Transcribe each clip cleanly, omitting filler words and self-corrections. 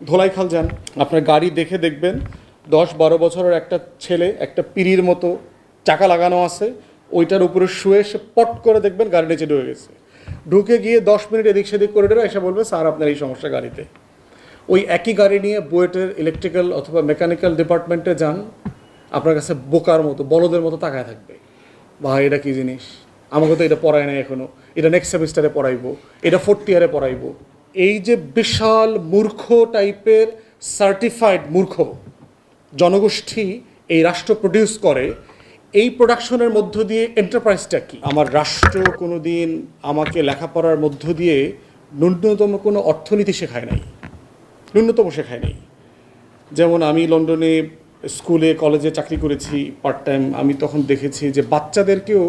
ধোলাইখাল যান, আপনার গাড়ি দেখে দেখবেন 10-12 বছরের একটা ছেলে একটা পিঁড়ির মতো চাকা লাগানো আছে, ওইটার উপরে শুয়ে সে পট করে দেখবেন গাড়ি নিচে ঢুকে গেছে। ঢুকে গিয়ে 10 মিনিট এদিক সেদিক করিডোরে এসে বলবে স্যার আপনার এই সমস্যা গাড়িতে। ওই একই গাড়ি নিয়ে বুয়েটের ইলেকট্রিক্যাল অথবা মেকানিক্যাল ডিপার্টমেন্টে যান, আপনার কাছে বোকার মতো বলদের মতো তাকায় থাকবে, ভাই এটা কী জিনিস, আমাকে তো এটা পড়ায় নাই এখনও, এটা নেক্সট সেমিস্টারে পড়াইবো, এটা 4th ইয়ারে পড়াইবো। এই যে বিশাল মূর্খ টাইপের সার্টিফাইড মূর্খ জনগোষ্ঠী এই রাষ্ট্র প্রডিউস করে, এই প্রোডাকশনের মধ্য দিয়ে এন্টারপ্রাইজটা কি? আমার রাষ্ট্র কোনো দিন আমাকে লেখাপড়ার মধ্য দিয়ে ন্যূনতম কোনো অর্থনীতি শেখায় নাই, ন্যূনতম শেখায় নাই। যেমন আমি লন্ডনে স্কুলে কলেজে চাকরি করেছি পার্ট টাইম, আমি তখন দেখেছি যে বাচ্চাদেরকেও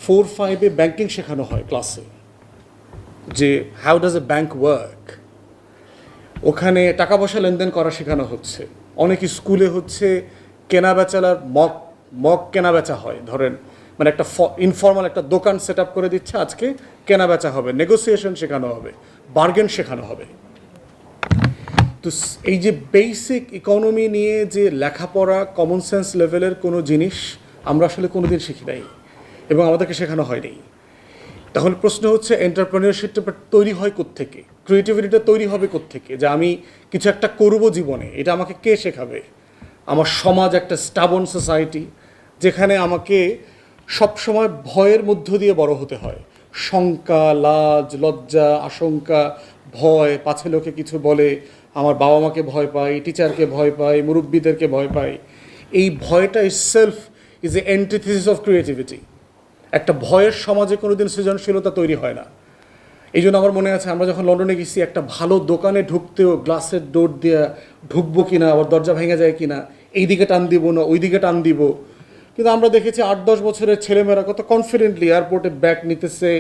4-5-এ ব্যাংকিং শেখানো হয় ক্লাসে, যে how does a bank work. ওখানে টাকা পয়সা লেনদেন করা শেখানো হচ্ছে। অনেক স্কুলে হচ্ছে কেনা বেচার মক কেনা বেচা হয়, ধরেন মানে একটা ইনফর্মাল একটা দোকান সেট আপ করে দিচ্ছে, আজকে কেনা বেচা হবে, নেগোসিয়েশন শেখানো হবে, বার্গেন শেখানো হবে। তো এই যে বেসিক ইকোনমি নিয়ে যে লেখাপড়া কমন সেন্স লেভেলের কোনো জিনিস আমরা আসলে কোনো দিন শিখি নাই এবং আমাদেরকে শেখানো হয়নি। তাহলে প্রশ্ন হচ্ছে এন্টারপ্রেনিয়রশিপটা তৈরি হয় কোত্থেকে, ক্রিয়েটিভিটিটা তৈরি হবে কোত্থেকে, যে আমি কিছু একটা করব জীবনে, এটা আমাকে কে শেখাবে? আমার সমাজ একটা স্টাবন সোসাইটি, যেখানে আমাকে সবসময় ভয়ের মধ্য দিয়ে বড় হতে হয়। শঙ্কা, লাজ, লজ্জা, আশঙ্কা, ভয়, পাছে লোকে কিছু বলে, আমার বাবা মাকে ভয় পাই, টিচারকে ভয় পাই, মুরব্বীদেরকে ভয় পাই। এই ভয়টা itself is a antithesis of creativity. একটা ভয়ের সমাজে কোনোদিন সৃজনশীলতা তৈরি হয় না। এই জন্য আমার মনে আছে আমরা যখন লন্ডনে গেছি, একটা ভালো দোকানে ঢুকতেও গ্লাসের ডোর দিয়ে ঢুকবো কিনা, আবার দরজা ভেঙে যায় কিনা, এই দিকে টান দিব না ওই দিকে টান দিব। কিন্তু আমরা দেখেছি 8-10 বছরের ছেলেমেয়েরা কত কনফিডেন্টলি এয়ারপোর্টে ব্যাগ নিতেছে,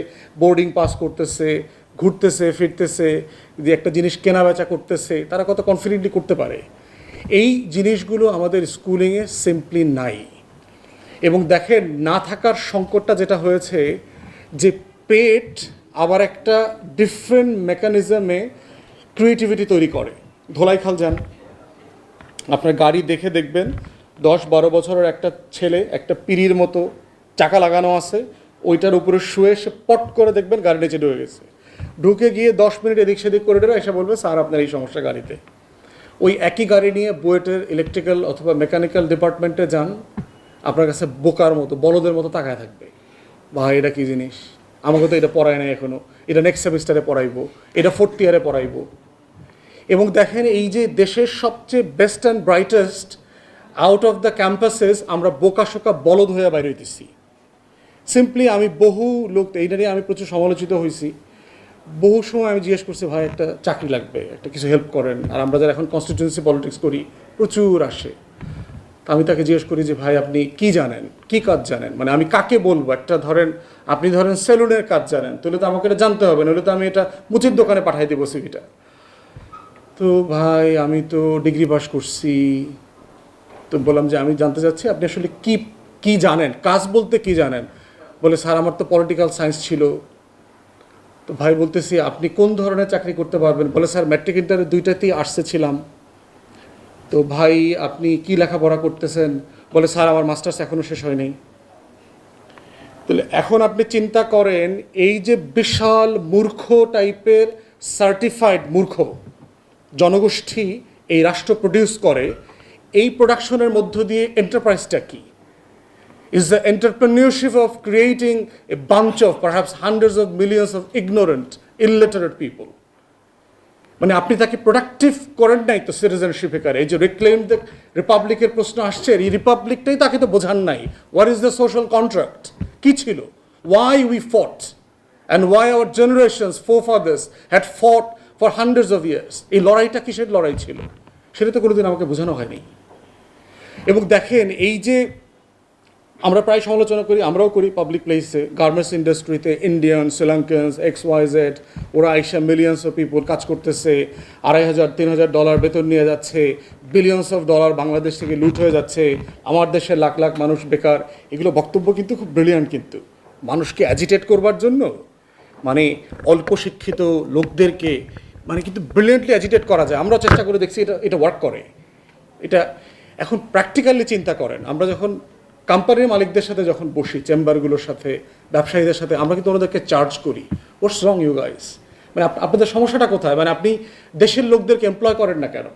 বোর্ডিং পাস করতেছে, ঘুরতেছে ফিরতেছে, যে একটা জিনিস কেনা বেচা করতেছে, তারা কত কনফিডেন্টলি করতে পারে। এই জিনিসগুলো আমাদের স্কুলিংয়ে সিম্পলি নাই। এবং দেখেন না থাকার সংকটটা যেটা হয়েছে, যে পেট আবার একটা ডিফারেন্ট মেকানিজমে ক্রিয়েটিভিটি তৈরি করে। ধোলাইখাল যান, আপনার গাড়ি দেখে দেখবেন 10-12 বছরের একটা ছেলে একটা পিঁড়ির মতো চাকা লাগানো আছে, ওইটার উপরে শুয়ে সে পট করে দেখবেন গাড়ি নিচে ঢুকে গেছে। ঢুকে গিয়ে 10 মিনিট এদিক সেদিক করিডোরে এসে বলবে স্যার আপনার এই সমস্যা গাড়িতে। ওই একই গাড়ি নিয়ে বুয়েটের ইলেকট্রিক্যাল অথবা মেকানিক্যাল ডিপার্টমেন্টে যান, আপনার কাছে বোকার মতো বলদের মতো তাকায় থাকবে, ভাই এটা কী জিনিস, আমাকে তো এটা পড়ায় নাই এখনও, এটা নেক্সট সেমিস্টারে পড়াইবো, এটা 4th ইয়ারে পড়াইবো। এবং দেখেন এই যে দেশের সবচেয়ে best and brightest out of the campuses আমরা বোকাশোকা বলদ হয়ে বাইরে হইতেছি। সিম্পলি আমি বহু লোক, এইটা নিয়ে আমি প্রচুর সমালোচিত হয়েছি। বহু সময় আমি জিজ্ঞেস করছি ভাই একটা চাকরি লাগবে, একটা কিছু হেল্প করেন। আর আমরা যারা এখন কনস্টিটিউয়েন্সি পলিটিক্স করি প্রচুর আসে, আমি তাকে জিজ্ঞেস করি যে ভাই আপনি কি জানেন, কি কাজ জানেন, মানে আমি কাকে বলবো। একটা ধরেন আপনি ধরেন সেলুনের কাজ জানেন, তাহলে তো আমাকে এটা জানতে হবে, নাহলে তো আমি এটা মুচির দোকানে পাঠাই দেবো সিভিটা। তো ভাই আমি তো ডিগ্রি পাস করছি। তো বললাম যে আমি জানতে চাচ্ছি আপনি আসলে কি জানেন, কাজ বলতে কি জানেন। বলে স্যার আমার তো পলিটিক্যাল সায়েন্স ছিল। তো ভাই বলতেছি আপনি কোন ধরনের চাকরি করতে পারবেন? বলে স্যার ম্যাট্রিক ইন্টারে 2টাতেই আর্টসে ছিলাম। তো ভাই আপনি কি লেখাপড়া করতেছেন? বলে স্যার আমার মাস্টার্স এখনও শেষ হয়নি। তাহলে এখন আপনি চিন্তা করেন এই যে বিশাল মূর্খ টাইপের সার্টিফাইড মূর্খ জনগোষ্ঠী এই রাষ্ট্র প্রডিউস করে, এই প্রোডাকশনের মধ্য দিয়ে এন্টারপ্রাইজটা কি? Is the entrepreneurship of creating a bunch of perhaps hundreds of millions of ignorant, illiterate people. মানে আপনি তাকে প্রোডাক্টিভ করেন নাই তো সিটিজেনশিপে কারে। এই যে রিক্লেম দ্য রিপাবলিকের প্রশ্ন আসছে, এই রিপাবলিকটাই তাকে তো বোঝান নাই। What is the social contract? কী ছিল? Why we fought and why our generations forefathers had fought for hundreds of years. এই লড়াইটা কিসের লড়াই ছিল সেটা তো কোনোদিন আমাকে বোঝানো হয়নি। এবং দেখেন এই যে আমরা প্রায় সমালোচনা করি, আমরাও করি পাবলিক প্লেসে, গার্মেন্টস ইন্ডাস্ট্রিতে ইন্ডিয়ান, শ্রীলঙ্কানস, XYZ, ওরা আইসা মিলিয়ন্স অফ পিপল কাজ করতেছে, $2,500-3,000 বেতন নিয়ে যাচ্ছে, বিলিয়ন্স অফ ডলার বাংলাদেশ থেকে লুট হয়ে যাচ্ছে, আমার দেশের লাখ লাখ মানুষ বেকার। এগুলো বক্তব্য কিন্তু খুব ব্রিলিয়ান্ট, কিন্তু মানুষকে অ্যাজিটেট করবার জন্য, মানে অল্প শিক্ষিত লোকদেরকে মানে কিন্তু ব্রিলিয়েন্টলি অ্যাজিটেট করা যায়। আমরা চেষ্টা করে দেখছি এটা এটা ওয়ার্ক করে। এটা এখন প্র্যাকটিক্যালি চিন্তা করেন, আমরা যখন কোম্পানির মালিকদের সাথে যখন বসি, চেম্বারগুলোর সাথে, ব্যবসায়ীদের সাথে, আমরা কিন্তু ওনাদেরকে চার্জ করি। হোয়াটস রং ইউ গাইস? মানে আপনাদের সমস্যাটা কোথায়? মানে আপনি দেশের লোকদেরকে এমপ্লয় করেন না কেন?